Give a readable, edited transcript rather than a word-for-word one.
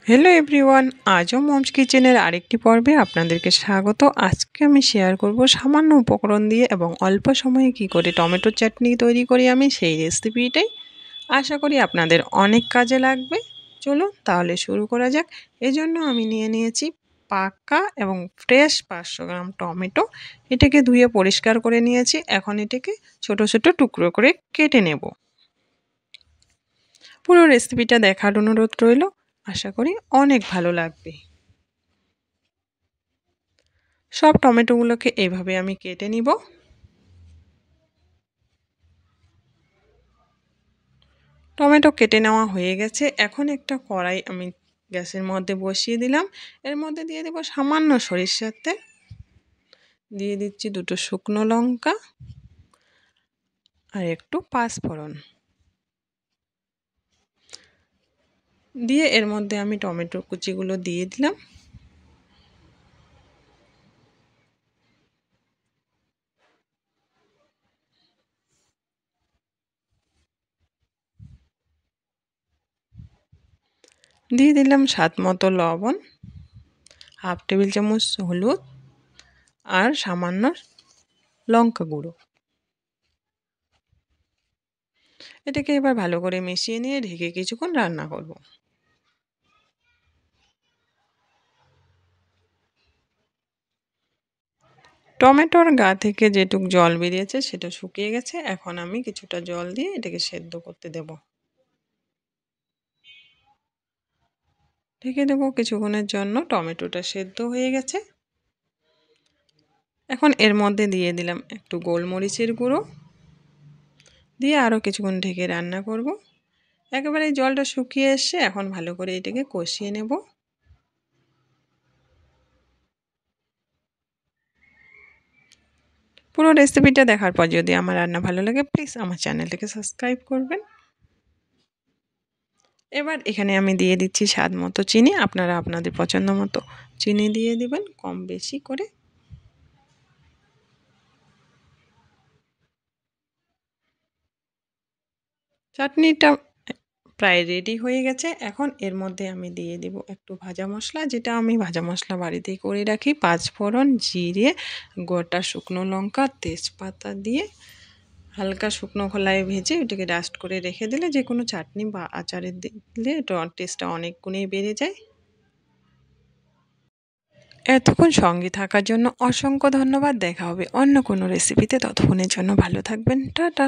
Hello everyone, আজও moms কিচেনের আরেকটি পর্বে আপনাদেরকে স্বাগত। আজকে আমি শেয়ার করব সামান্য উপকরণ দিয়ে এবং অল্প সময়ে কি করে টমেটোর চাটনি তৈরি করি আমি সেই রেসিপিটাই। আশা করি আপনাদের অনেক কাজে লাগবে। চলুন তাহলে শুরু করা যাক। এজন্য আমি নিয়ে নিয়েছি পাকা এবং ফ্রেশ 500 গ্রাম টমেটো। এটাকে ধুয়ে পরিষ্কার করে নিয়েছি। এখন এটাকে ছোট ছোট টুকরো করে কেটে নেব। পুরো রেসিপিটা দেখার অনুরোধ রইল, আশা করি অনেক ভালো লাগবে। সব টমেটোগুলোকে এইভাবে আমি কেটে নিব। টমেটো কেটে নেওয়া হয়ে গেছে। এখন একটা কড়াই আমি গ্যাসের মধ্যে বসিয়ে দিলাম। এর মধ্যে দিয়ে দেব সামান্য সরিষার তেল, দিয়ে দিচ্ছি 2টো শুকনো লঙ্কা আর একটু পাঁচফোড়ন দিয়ে এর মধ্যে আমি টমেটো কুচিগুলো দিয়ে দিলাম। দিয়ে দিলাম স্বাদ মতো লবণ, হাফ টেবিল চামচ হলুদ আর সামান্য লঙ্কা গুঁড়ো। এটাকে এবার ভালো করে মিশিয়ে নিয়ে ঢেকে কিছুক্ষণ রান্না করব। টমেটোর গা থেকে যেটুক জল বেরিয়েছে সেটা শুকিয়ে গেছে। এখন আমি কিছুটা জল দিয়ে এটাকে সেদ্ধ করতে দেব। ঢেকে দেবো কিছুক্ষণের জন্য। টমেটোটা সেদ্ধ হয়ে গেছে। এখন এর মধ্যে দিয়ে দিলাম একটু গোলমরিচের গুঁড়ো, দিয়ে আরও কিছুক্ষণ ঢেকে রান্না করব। একেবারে জলটা শুকিয়ে এসছে। এখন ভালো করে এটাকে কষিয়ে নেব। পুরো রেসিপিটা দেখার পর যদি আমার রান্না ভালো লাগে, প্লিজ আমার চ্যানেলটাকে সাবস্ক্রাইব করবেন। এবার এখানে আমি দিয়ে দিচ্ছি স্বাদ মতো চিনি। আপনারা আপনাদের পছন্দ মতো চিনি দিয়ে দিবেন, কম বেশি করে। চাটনিটা প্রায় রেডি হয়ে গেছে। এখন এর মধ্যে আমি দিয়ে দেব একটু ভাজা মশলা, যেটা আমি ভাজা মশলা বাড়িতেই করে রাখি। পাঁচফোড়ন, জিরে, গোটা শুকনো লঙ্কা, তেজপাতা দিয়ে হালকা শুকনো খোলায় ভেজে ওটাকে ডাস্ট করে রেখে দিলে যে কোনো চাটনি বা আচারে দিলে টেস্টটা অনেক গুণেই বেড়ে যায়। এতক্ষণ সঙ্গে থাকার জন্য অসংখ্য ধন্যবাদ। দেখা হবে অন্য কোনো রেসিপিতে। ততক্ষণের জন্য ভালো থাকবেন। টাটা।